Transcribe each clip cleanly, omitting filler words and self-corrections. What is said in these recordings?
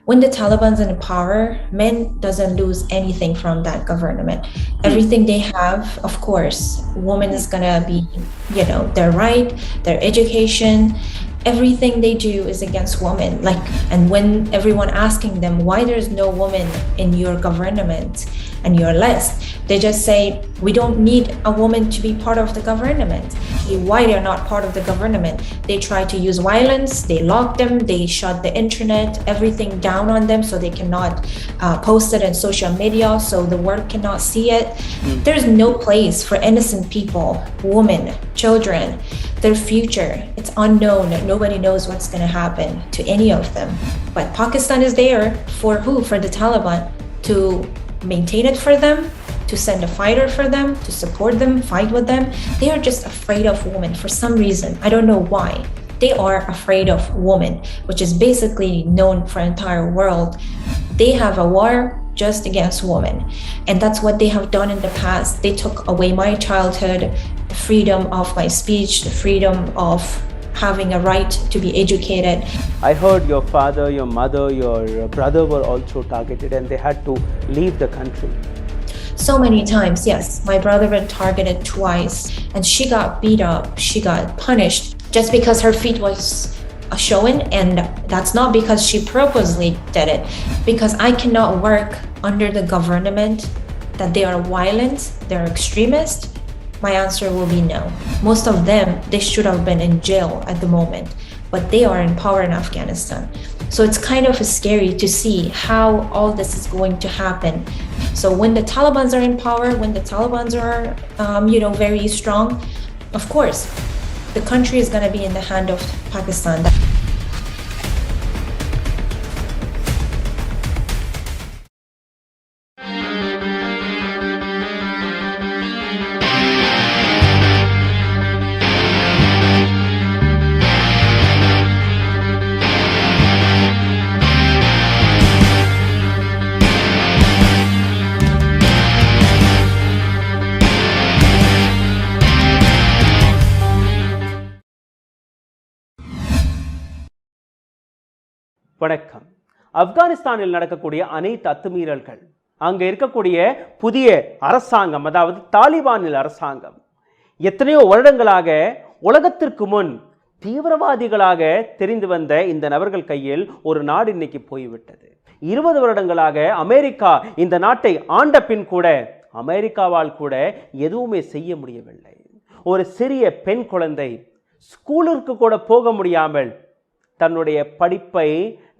when the Taliban's in power, men doesn't lose anything from that government. Everything they have, of course, woman is gonna be, their right, their education, everything they do is against women. And when everyone asking them why there's no woman in your government and your list, they just say, we don't need a woman to be part of the government. Why they're not part of the government? They try to use violence, they lock them, they shut the internet, everything down on them so they cannot post it in social media, so the world cannot see it. There's no place for innocent people, women, children, their future. It's unknown. Nobody knows what's going to happen to any of them. But Pakistan is there for who? For the Taliban, to maintain it for them, to send a fighter for them, to support them, fight with them. They are just afraid of women for some reason. I don't know why. They are afraid of women, which is basically known for the entire world. They have a war just against women. And that's what they have done in the past. They took away my childhood, the freedom of my speech, the freedom of having a right to be educated. I heard your father, your mother, your brother were also targeted and they had to leave the country. So many times, yes. My brother been targeted twice and she got beat up, she got punished just because her feet was showing, and that's not because she purposely did it, because I cannot work under the government that they are violent, they're extremist. My answer will be no. Most of them, they should have been in jail at the moment, but they are in power in Afghanistan. So it's kind of scary to see how all this is going to happen. So when the Talibans are in power, when the Talibans are, very strong, of course, the country is going to be in the hand of Pakistan. வணக்கம். ஆப்கானிஸ்தானில் நடக்கக்கூடிய அனைத்து அத்துமீறல்கள், அங்க இருக்கக்கூடிய புதிய அரசாங்கம், அதாவது தாலிபானில் அரசாங்கம் எத்தனையோ வருடங்களாக உலகத்திற்கு முன் தீவிரவாதிகளாக தெரிந்து வந்த இந்த நபர்கள் கையில் ஒரு நாடு இன்னைக்கு போய்விட்டது. 20 வருடங்களாக அமெரிக்கா இந்த நாட்டை ஆண்ட பின் கூட அமெரிக்காவால் கூட எதுவுமே செய்ய முடியவில்லை. ஒரு சிறிய பெண் குழந்தை ஸ்கூலுக்கு கூட போக முடியாமல் தன்னுடைய படிப்பை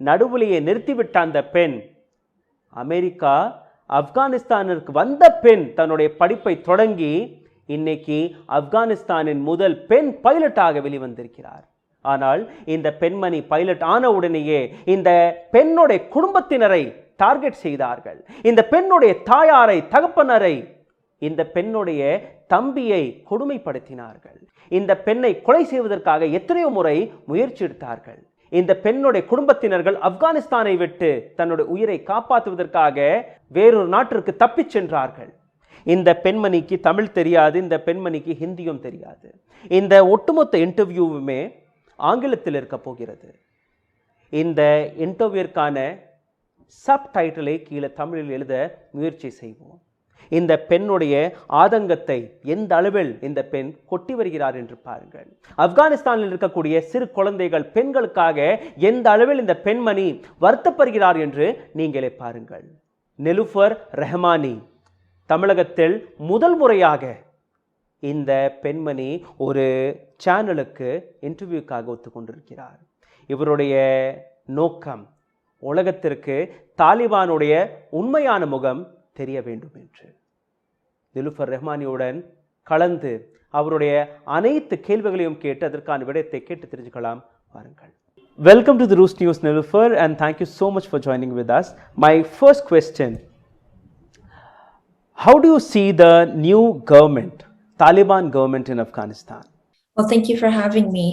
நடுவிலேயே நிறுத்திவிட்ட அந்த பெண், அமெரிக்கா ஆப்கானிஸ்தானிற்கு வந்த பெண் தன்னுடைய படிப்பை தொடங்கி இன்னைக்கு ஆப்கானிஸ்தானின் முதல் பெண் பைலட்டாக வெளிவந்திருக்கிறார். ஆனால் இந்த பெண்மணி பைலட் ஆன உடனேயே இந்த பெண்ணுடைய குடும்பத்தினரை டார்கெட் செய்தார்கள். இந்த பெண்ணுடைய தாயாரை, தகப்பனரை, இந்த பெண்ணுடைய தம்பியை கொடுமைப்படுத்தினார்கள். இந்த பெண்ணை கொலை செய்வதற்காக எத்தனையோ முறை முயற்சி எடுத்தார்கள். இந்த பெண்ணுடைய குடும்பத்தினர்கள் ஆப்கானிஸ்தானை விட்டு தன்னுடைய உயிரை காப்பாற்றுவதற்காக வேறொரு நாட்டிற்கு தப்பிச் சென்றார்கள். இந்த பெண்மணிக்கு தமிழ் தெரியாது, இந்த பெண்மணிக்கு ஹிந்தியும் தெரியாது. இந்த ஒட்டுமொத்த இன்டர்வியூவுமே ஆங்கிலத்தில் இருக்க போகிறது. இந்த இன்டர்வியூவிற்கான சப்டைட்டிலை கீழே தமிழில் எழுத முயற்சி செய்வோம். இந்த பெண்ணுடைய ஆதங்கத்தை எந்த அளவில் இந்த பெண் கொட்டி வருகிறார் என்று பாருங்கள். ஆப்கானிஸ்தானில் இருக்கக்கூடிய சிறு குழந்தைகள், பெண்களுக்காக எந்த அளவில் இந்த பெண்மணி வருத்தப்படுகிறார் என்று நீங்களே பாருங்கள். நிலூஃபர் ரஹ்மானி தமிழகத்தில் முதல் முறையாக இந்த பெண்மணி ஒரு சேனலுக்கு இன்டர்வியூக்காக ஒத்துக்கொண்டிருக்கிறார். இவருடைய நோக்கம் உலகத்திற்கு தாலிபானுடைய உண்மையான முகம் தெரிய வேண்டும் என்று. நிலூஃபர் ரஹ்மானியுடன் கலந்து அவருடைய அனைத்து கேள்விகளையும் கேட்டு அதற்கான விடயத்தை கேட்டு தெரிஞ்சுக்கலாம். வாருங்கள். Welcome to the Rooster News, Niloofar, and thank you so much for joining with us. My first question, how do you see the new government, Taliban government in Afghanistan? Well, thank you for having me.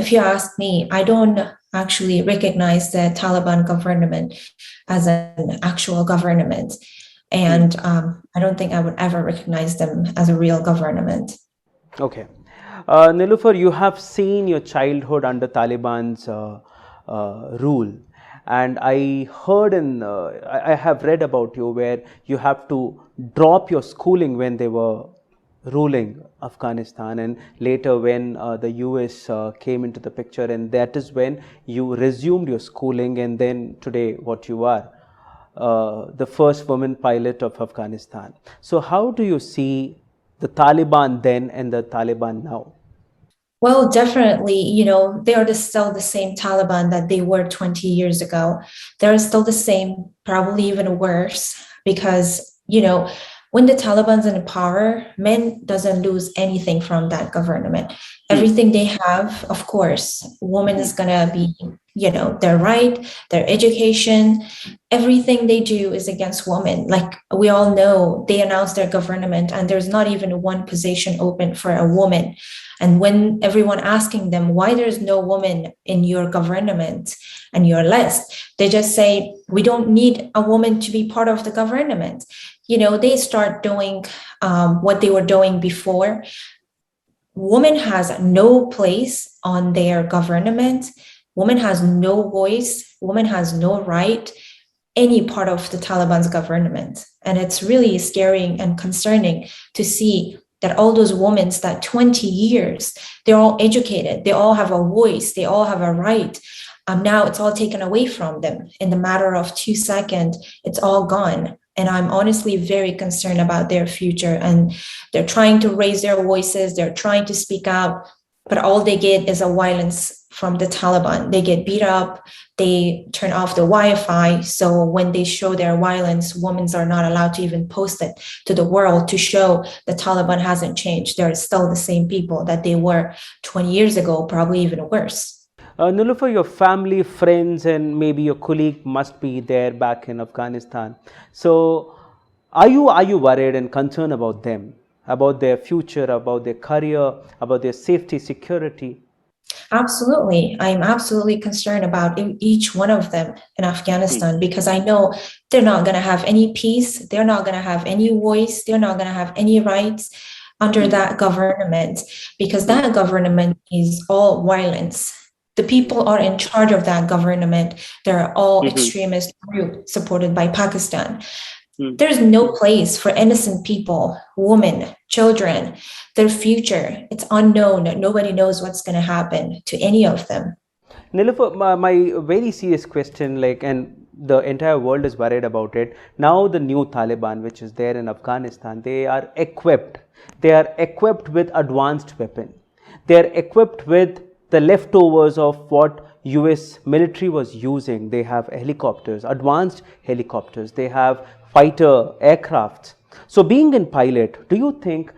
If you ask me, I don't actually recognize the Taliban government as an actual government. And I don't think I would ever recognize them as a real government. Okay. Niloofar, you have seen your childhood under Taliban's rule. and I heard I have read about you where you have to drop your schooling when they were ruling Afghanistan, and later when the US came into the picture, and that is when you resumed your schooling, and then today what you are, the first woman pilot of Afghanistan. So how do you see the Taliban then and the Taliban now? Well, definitely, they are still the same Taliban that they were 20 years ago. They're still the same, probably even worse, because, when the Taliban's in power, men doesn't lose anything from that government. Everything they have, of course, woman is gonna be, their right, their education, everything they do is against women. Like we all know, they announced their government and there's not even one position open for a woman. And when everyone asking them why there's no woman in your government and your list, they just say, we don't need a woman to be part of the government. They start doing what they were doing before. Woman has no place on their government. Woman has no voice. Woman has no right any part of the Taliban's government. And it's really scary and concerning to see that all those women that 20 years, they're all educated, they all have a voice, they all have a right. Now it's all taken away from them. In the matter of 2 seconds, it's all gone. And I'm honestly very concerned about their future. And they're trying to raise their voices, they're trying to speak out, but all they get is a violence from the Taliban. They get beat up, they turn off the Wi-Fi. So when they show their violence, women are not allowed to even post it to the world to show the Taliban hasn't changed. They're still the same people that they were 20 years ago, probably even worse. Niloofar, your family, friends, and maybe your colleague must be there back in Afghanistan. So are you worried and concerned about them, about their future, about their career, about their safety, security? Absolutely. I'm absolutely concerned about each one of them in Afghanistan because I know they're not going to have any peace. They're not going to have any voice. They're not going to have any rights under that government because that government is all violence. The people are in charge of that government. They're all extremist group supported by Pakistan. There's no place for innocent people, women, children, their future. It's unknown. Nobody knows what's going to happen to any of them. Niloofar, my very serious question, and the entire world is worried about it. Now the new Taliban, which is there in Afghanistan, they are equipped. They are equipped with advanced weapons. They are equipped with the leftovers of what US military was using. They have helicopters, advanced helicopters. They have fighter aircrafts. So being in pilot, do you think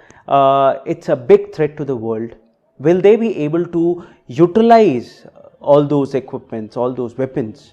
it's a big threat to the world? Will they be able to utilize all those equipments, all those weapons?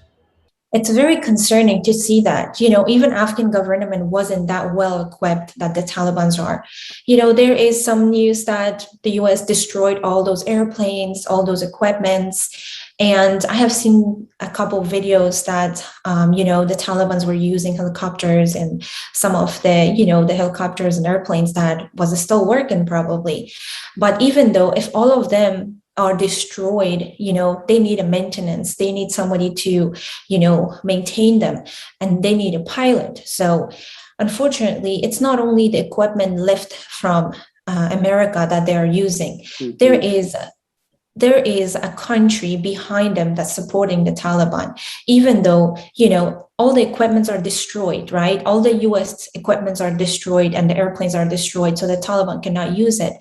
It's very concerning to see that, even Afghan government wasn't that well equipped that the Taliban's are. There is some news that the US destroyed all those airplanes, all those equipments. And I have seen a couple of videos that, the Taliban's were using helicopters and some of the, the helicopters and airplanes that was still working probably. But even though if all of them are destroyed, they need a maintenance. They need somebody to, maintain them, and they need a pilot. So unfortunately, it's not only the equipment left from America that they're using. There is a country behind them that's supporting the Taliban, even though, all the equipments are destroyed, right? All the US equipments are destroyed and the airplanes are destroyed, so the Taliban cannot use it.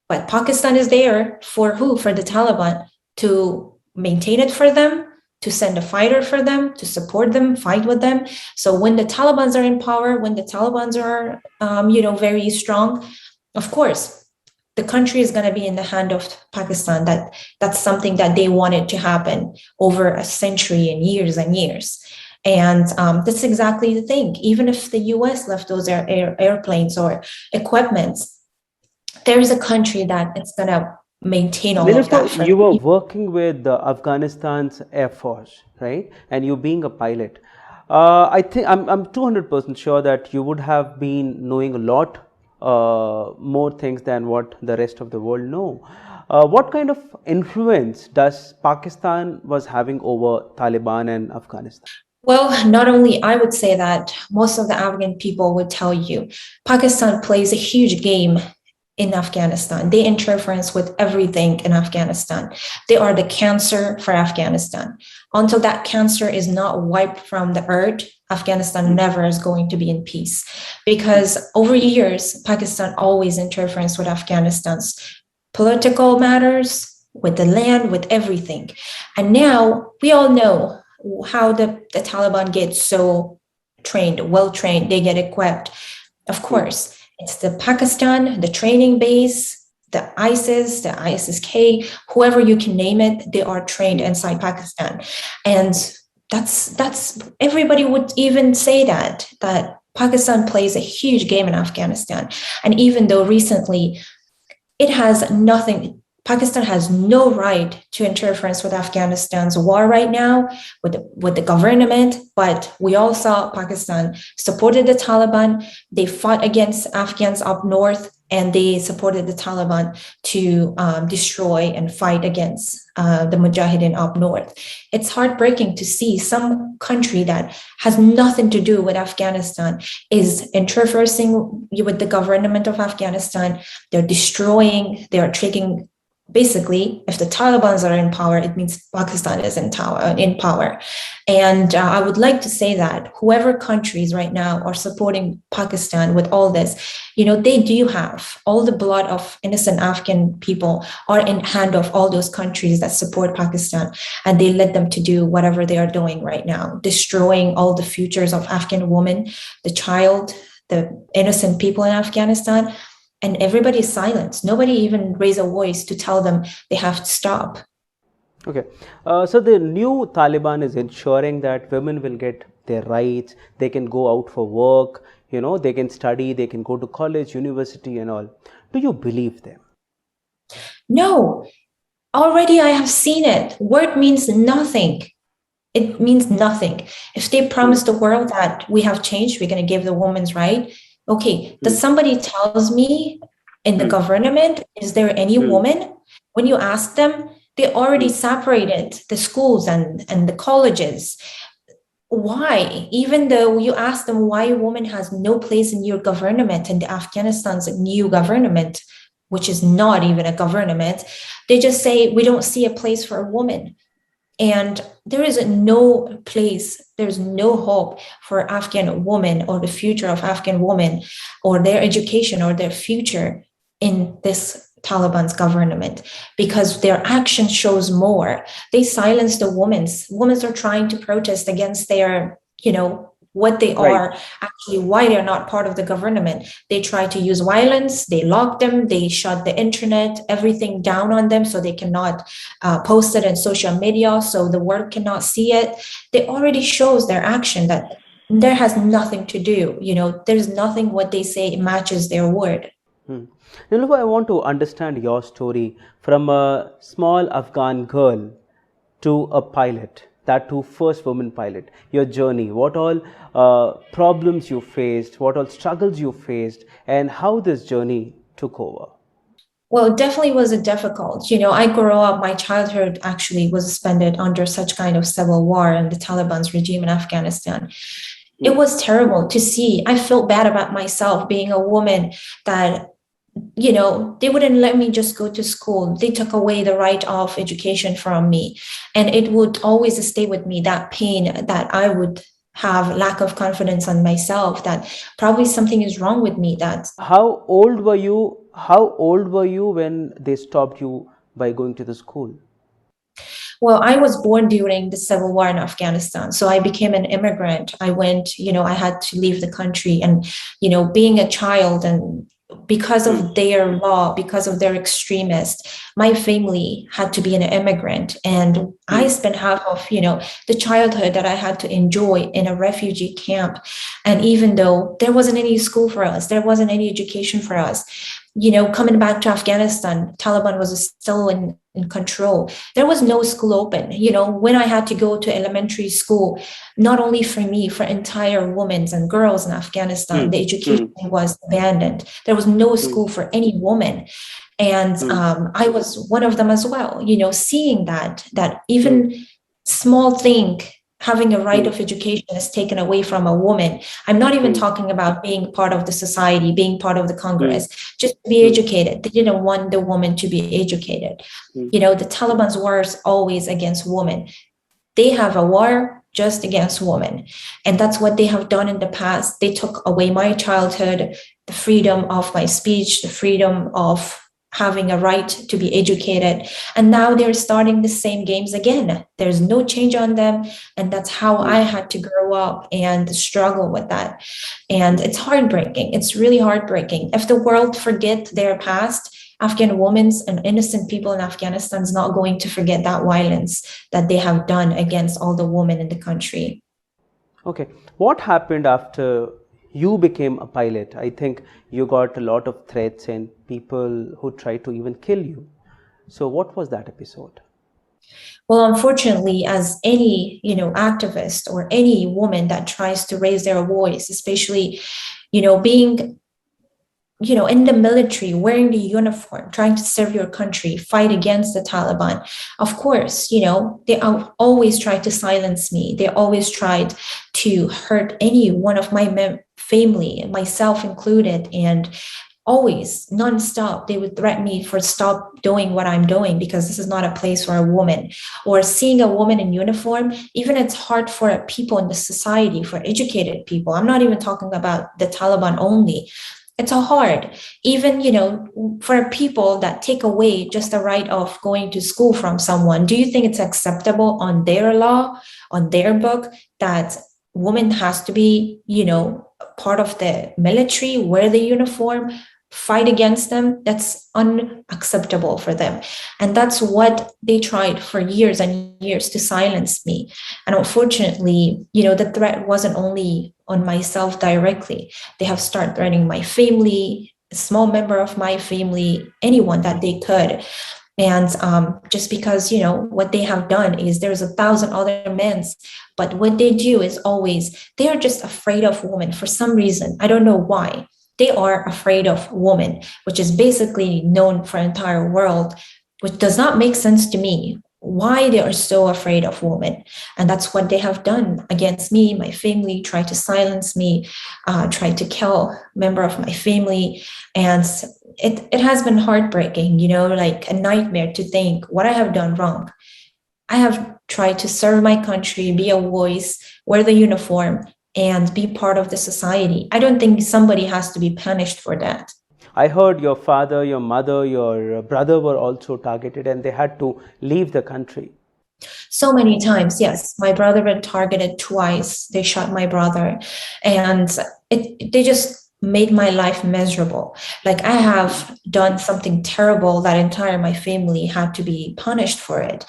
But Pakistan is there for who? For the Taliban to maintain it for them, to send a fighter for them, to support them, fight with them. So when the Talibans are in power, when the Talibans are, very strong, of course, the country is going to be in the hand of Pakistan. That's something that they wanted to happen over a century and years and years. And that's exactly the thing. Even if the US left those airplanes or equipments, there is a country that it's going to maintain all of that. You were working with Afghanistan's Air Force, right? And you being a pilot. I think I'm 200% sure that you would have been knowing a lot more things than what the rest of the world know. What kind of influence does Pakistan was having over Taliban and Afghanistan? Well, not only I would say that most of the Afghan people would tell you Pakistan plays a huge game in Afghanistan. They interference with everything in Afghanistan. They are the cancer for Afghanistan. Until that cancer is not wiped from the earth, Afghanistan never is going to be in peace. Because over years, Pakistan always interferes with Afghanistan's political matters, with the land, with everything. And now we all know how the Taliban gets so trained, well trained, they get equipped. Of course, it's the Pakistan, the training base, the ISIS-K, whoever you can name it, they are trained inside Pakistan. And that's everybody would even say that Pakistan plays a huge game in Afghanistan. And even though recently it has nothing, Pakistan has no right to interference with Afghanistan's war right now with the government, but we all saw Pakistan supported the Taliban. They fought against Afghans up north, and they supported the Taliban to destroy and fight against the Mujahideen up north. It's heartbreaking to see some country that has nothing to do with Afghanistan is interfering with the government of Afghanistan. They're destroying, they're taking. Basically, if the Taliban are in power, it means Pakistan is in power. And I would like to say that whoever countries right now are supporting Pakistan with all this, they do have all the blood of innocent Afghan people are in hand of all those countries that support Pakistan. And they led them to do whatever they are doing right now, destroying all the futures of Afghan women, the child, the innocent people in Afghanistan. And everybody is silenced. Nobody even raised a voice to tell them they have to stop. Okay. So the new Taliban is ensuring that women will get their rights. They can go out for work. They can study. They can go to college, university and all. Do you believe them? No. Already I have seen it. Word means nothing. It means nothing. If they promise the world that we have changed, we're going to give the woman's right. Okay, does somebody tells me in the government, is there any woman? When you ask them, they already separated the schools and the colleges. Why? Even though you ask them why a woman has no place in your government, in the Afghanistan's new government, which is not even a government, they just say, we don't see a place for a woman. And there is no place, there's no hope for Afghan women or the future of Afghan women or their education or their future in this Taliban's government, because their action shows more. They silence the women. Women are trying to protest against their, what they are, actually why they're not part of the government. They try to use violence, they lock them, they shut the internet, everything down on them so they cannot post it in social media, so the world cannot see it. They already shows their action that there has nothing to do. There's nothing what they say matches their word. Niloofar, I want to understand your story from a small Afghan girl to a pilot. That too, first woman pilot, your journey, what all problems you faced, what all struggles you faced, and how this journey took over. Well, it definitely was a difficult. I grew up, my childhood actually was spent under such kind of civil war and the Taliban's regime in Afghanistan. It was terrible to see. I felt bad about myself being a woman that they wouldn't let me just go to school. They took away the right of education from me. And it would always stay with me, that pain, that I would have lack of confidence on myself, that probably something is wrong with me. How old were you when they stopped you by going to the school? Well, I was born during the civil war in Afghanistan. So I became an immigrant. I went, I had to leave the country, and, being a child, and because of their law, because of their extremists, my family had to be an immigrant. And I spent half of, the childhood that I had to enjoy in a refugee camp. And even though there wasn't any school for us, there wasn't any education for us, coming back to Afghanistan, Taliban was still in control. There was no school open. When I had to go to elementary school, not only for me, for entire women and girls in Afghanistan, the education was abandoned. There was no school for any woman. And I was one of them as well, seeing that even small thing, having a right of education is taken away from a woman. I'm not even talking about being part of the society, being part of the Congress, just to be educated. They didn't want the woman to be educated. The Taliban's war is always against women. They have a war just against women. And that's what they have done in the past. They took away my childhood, the freedom of my speech, the freedom of having a right to be educated. And now they're starting the same games again. There's no change on them. And that's how I had to grow up and struggle with that. And it's heartbreaking. It's really heartbreaking. If the world forget their past, Afghan women and innocent people in Afghanistan is not going to forget that violence that they have done against all the women in the country. Okay. What happened after you became a pilot? I think you got a lot of threats and people who tried to even kill you. So what was that episode? Well, unfortunately, as any, activist or any woman that tries to raise their voice, especially, being in the military, wearing the uniform, trying to serve your country, fight against the Taliban. Of course, they always tried to silence me. They always tried to hurt any one of my family, myself included, and always nonstop they would threaten me for stop doing what I'm doing because this is not a place for a woman. Or seeing a woman in uniform, even it's hard for people in the society, for educated people. I'm not even talking about the Taliban only. It's hard, even, for people that take away just the right of going to school from someone. Do you think it's acceptable on their law, on their book, that woman has to be, part of the military, wear the uniform, fight against them? That's unacceptable for them. And that's what they tried for years and years to silence me. And unfortunately, the threat wasn't only on myself directly. They have started threatening my family, a small member of my family, anyone that they could. And just because, what they have done is there's 1,000 other men, but what they do is always, they are just afraid of women for some reason. I don't know why. They are afraid of women, which is basically known for the entire world, which does not make sense to me. Why they are so afraid of women. And that's what they have done against me, my family, tried to silence me, tried to kill a member of my family. And it has been heartbreaking, like a nightmare to think what I have done wrong. I have tried to serve my country, be a voice, wear the uniform, and be part of the society. I don't think somebody has to be punished for that. I heard your father, your mother, your brother were also targeted and they had to leave the country. So many times, yes. My brother been targeted twice. They shot my brother, and they just made my life miserable. Like I have done something terrible that entire my family had to be punished for it.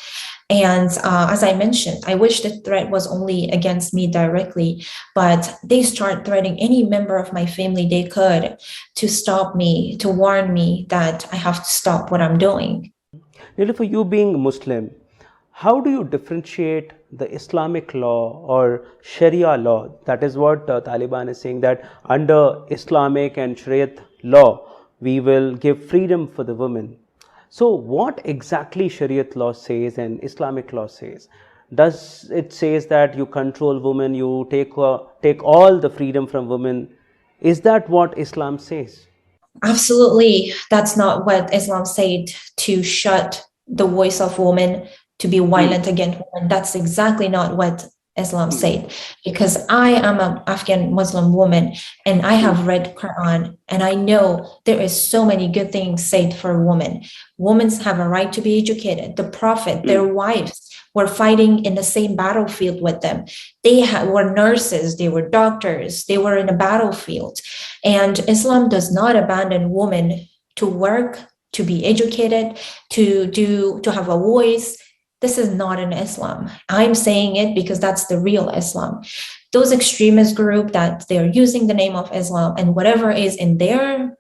And as I mentioned, I wish the threat was only against me directly, but they start threatening any member of my family they could to stop me, to warn me that I have to stop what I'm doing. Niloofar, you being Muslim, how do you differentiate the Islamic law or Sharia law? That is what Taliban is saying, that under Islamic and Shariat law, we will give freedom for the women. So what exactly Shariat law says and Islamic law says? Does it says that you control women, you take all the freedom from women? Is that what Islam says? Absolutely. That's not what Islam said, to shut the voice of women, to be violent against women. That's exactly not what Islam said, because I am an Afghan Muslim woman and I have read Quran and I know there is so many good things said for women. Women have a right to be educated. The Prophet, their wives were fighting in the same battlefield with them. They were nurses, they were doctors, they were in a battlefield. And Islam does not abandon women to work, to be educated, to have a voice. This is not an Islam. I'm saying it because that's the real Islam. Those extremist group that they're using the name of Islam and whatever is in their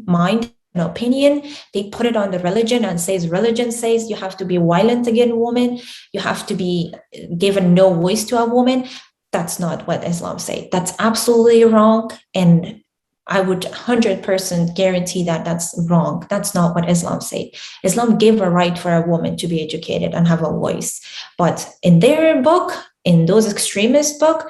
mind and opinion, they put it on the religion and says religion says you have to be violent against women, you have to be given no voice to a woman. That's not what Islam says. That's absolutely wrong, and I would 100% guarantee that that's wrong. That's not what Islam says. Islam gave a right for a woman to be educated and have a voice, but in their book, in those extremist book,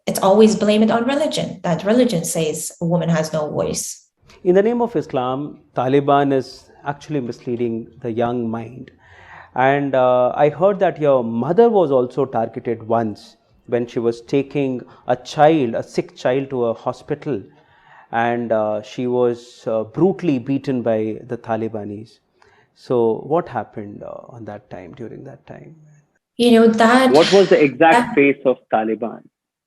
it's always blame it on religion, that religion says a woman has no voice. In the name of Islam, Taliban is actually misleading the young mind. And I heard that your mother was also targeted once when she was taking a sick child to a hospital, and she was brutally beaten by the Talibanis. So what happened on that time, during that time? What was the exact face of Taliban?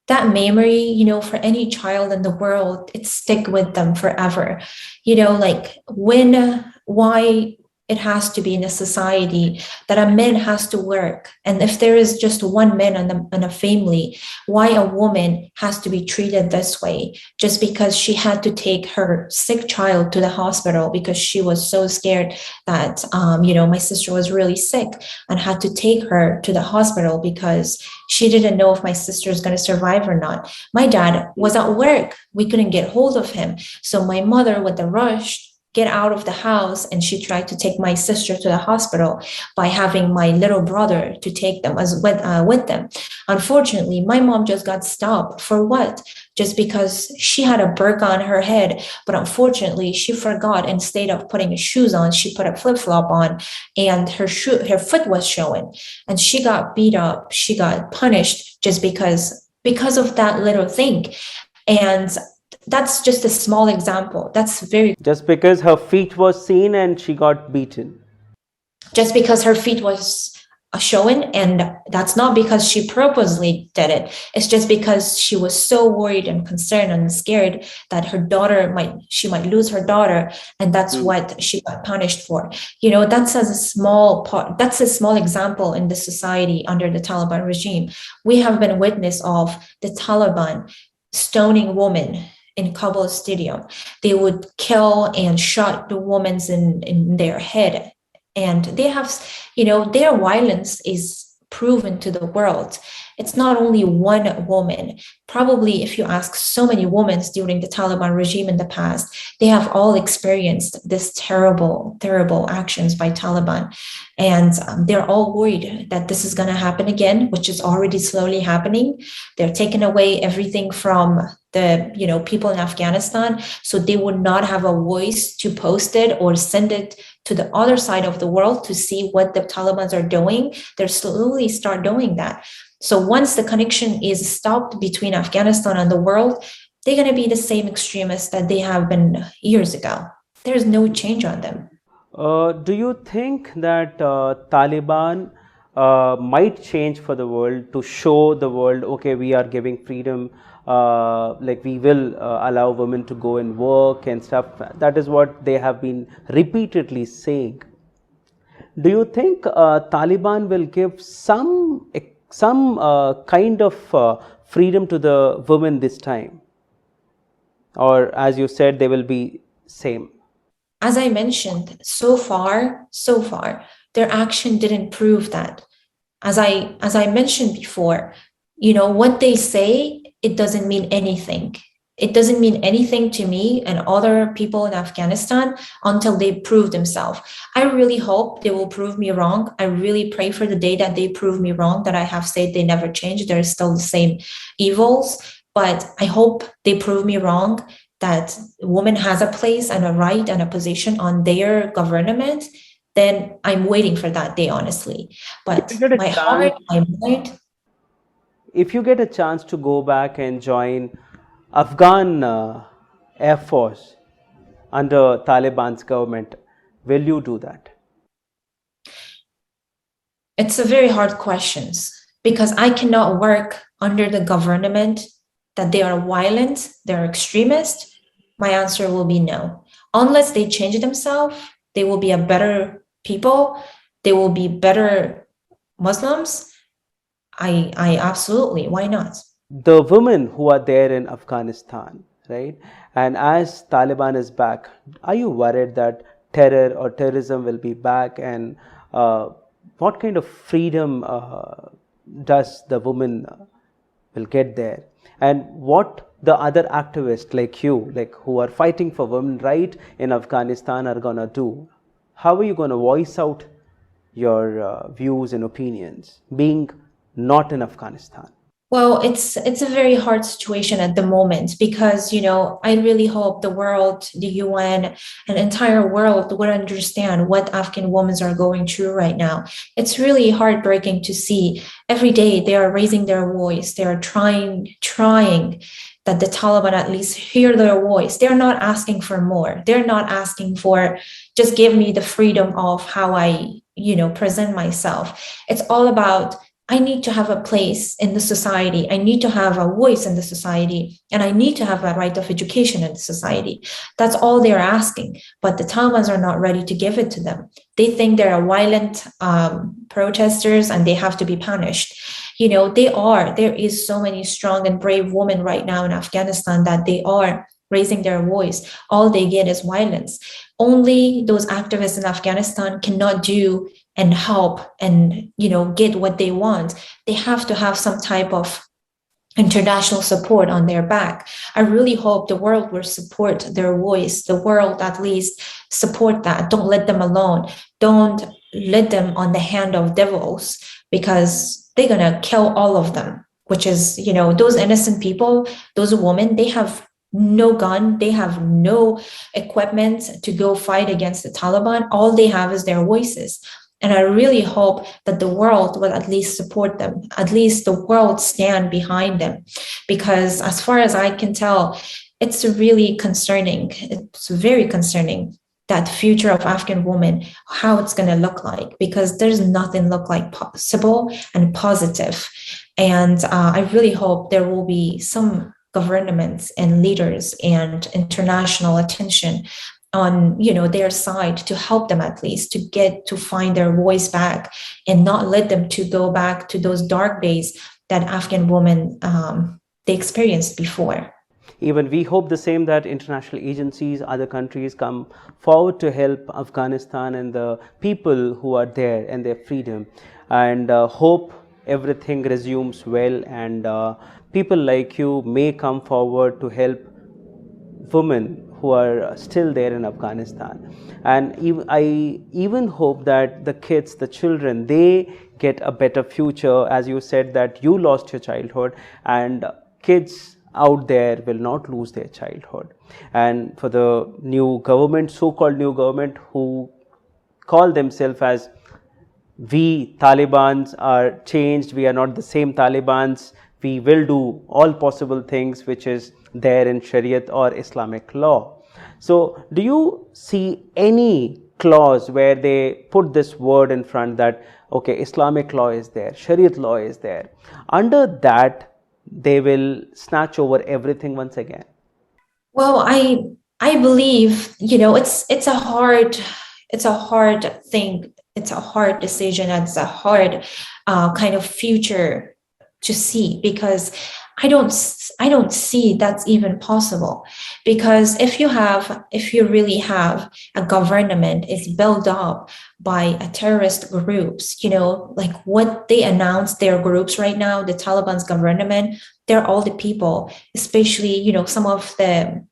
That memory, for any child in the world, it stick with them forever. Like why it has to be in a society that a man has to work. And if there is just one man in a family, why a woman has to be treated this way just because she had to take her sick child to the hospital because she was so scared that, my sister was really sick and had to take her to the hospital because she didn't know if my sister is going to survive or not. My dad was at work. We couldn't get hold of him. So my mother, with the rush, get out of the house, and she tried to take my sister to the hospital by having my little brother to take them with them. Unfortunately, my mom just got stopped for what? Just because she had a burqa on her head, but unfortunately she forgot, instead of putting shoes on, she put a flip-flop on, and her foot was showing, and she got beat up. She got punished just because of that little thing. And that's just a small example. Just because her feet was seen and she got beaten. Just because her feet was showing, and that's not because she purposely did it. It's just because she was so worried and concerned and scared that she might lose her daughter, and that's what she got punished for. That's a small part. That's a small example in the society under the Taliban regime. We have been witness of the Taliban stoning women in Kabul stadium. They would kill and shot the women in their head. And they have, their violence is proven to the world. It's not only one woman. Probably if you ask so many women during the Taliban regime in the past, they have all experienced this terrible, terrible actions by Taliban. And they're all worried that this is going to happen again, which is already slowly happening. They're taking away everything from the people in Afghanistan, so they would not have a voice to post it or send it to the other side of the world to see what the Taliban are doing. They're slowly start doing that. So once the connection is stopped between Afghanistan and the world, they're going to be the same extremists that they have been years ago. There's no change on them. Do you think that Taliban might change for the world, to show the world, okay, we are giving freedom, like we will allow women to go and work and stuff? That is what they have been repeatedly saying. Do you think Taliban will give some kind of freedom to the women this time? Or as you said, they will be same? As I mentioned, so far, their action didn't prove that. As I mentioned before, what they say, it doesn't mean anything. It doesn't mean anything to me and other people in Afghanistan until they prove themselves. I really hope they will prove me wrong. I really pray for the day that they prove me wrong, that I have said they never changed. They're still the same evils. But I hope they prove me wrong, that woman has a place and a right and a position on their government. Then I'm waiting for that day, honestly. But my heart, my mind. If you get a chance to go back and join Afghan Airforce under Taliban's government, will you do that? It's a very hard question, because I cannot work under the government that they are violent, they're extremist. My answer will be no. Unless they change themselves, they will be a better people, they will be better Muslims. I absolutely, why not? The women who are there in Afghanistan, right? And as Taliban is back, are you worried that terror or terrorism will be back? And what kind of freedom does the woman will get there? And what the other activists like you, like who are fighting for women right in Afghanistan, are gonna do? How are you gonna voice out your views and opinions being not in Afghanistan? Well, it's a very hard situation at the moment because, I really hope the world, the UN, an entire world would understand what Afghan women are going through right now. It's really heartbreaking to see every day they are raising their voice. They are trying that the Taliban at least hear their voice. They're not asking for more. They're not asking for just give me the freedom of how I, present myself. It's all about I need to have a place in the society. I need to have a voice in the society, and I need to have a right of education in the society. That's all they're asking. But the Talibans are not ready to give it to them. They think they're violent protesters and they have to be punished. There is so many strong and brave women right now in Afghanistan that they are raising their voice. All they get is violence. Only those activists in Afghanistan cannot do and help and get what they want. They have to have some type of international support on their back. I really hope the world will support their voice. The world at least support that. Don't let them alone. Don't let them on the hand of devils, because they're gonna kill all of them, which is, those innocent people, those women, they have no gun, they have no equipment to go fight against the Taliban. All they have is their voices. And I really hope that the world will at least support them, at least the world stand behind them. Because as far as I can tell, it's really concerning. It's very concerning, that future of Afghan women, how it's going to look like, because there's nothing look like possible and positive. And I really hope there will be some governments and leaders and international attention on their side to help them at least to get to find their voice back, and not let them to go back to those dark days that Afghan women they experienced before. Even we hope the same, that international agencies, other countries come forward to help Afghanistan and the people who are there and their freedom, and hope everything resumes well, and people like you may come forward to help women who are still there in Afghanistan. And I even hope that the kids, the children, they get a better future. As you said that you lost your childhood, and kids out there will not lose their childhood. And for the new government, so-called new government, who call themselves as we Talibans are changed, we are not the same Talibans, we will do all possible things which is there in Shariat or Islamic law. So do you see any clause where they put this word in front that, okay, Islamic law is there, Shariat law is there, under that they will snatch over everything once again? Well, I believe, it's a hard thing. It's a hard decision, and it's a hard kind of future to see, because I don't see that's even possible. Because if you really have a government is built up by a terrorist groups, like what they announced their groups right now, the Taliban's government, they're all the people, especially, some of the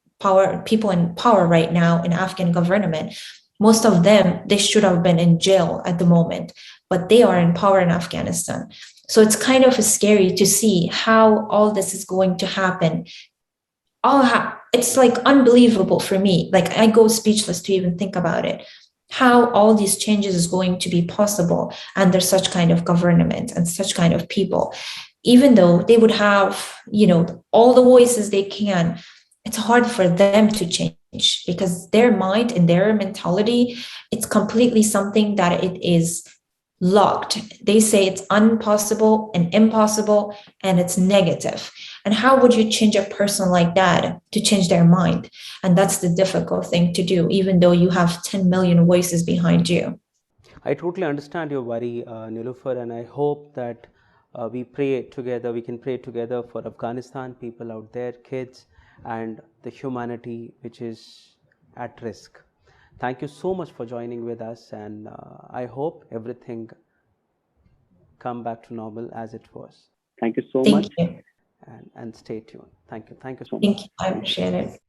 people in power right now in Afghan government. Most of them, they should have been in jail at the moment, but they are in power in Afghanistan. So it's kind of scary to see how all this is going to happen. It's like unbelievable for me. Like I go speechless to even think about it. How all these changes is going to be possible under such kind of government and such kind of people, even though they would have, all the voices they can. It's hard for them to change, because their mind and their mentality, it's completely something that it is locked. They say it's impossible and impossible, and it's negative. And how would you change a person like that to change their mind? And that's the difficult thing to do, even though you have 10 million voices behind you. I totally understand your worry, Niloofar, and I hope that we can pray together for Afghanistan, people out there, kids, and the humanity which is at risk. Thank you so much for joining with us, and I hope everything come back to normal as it was. Thank you so Thank much. you. And stay tuned. Thank you so much. Thank you. I appreciate it.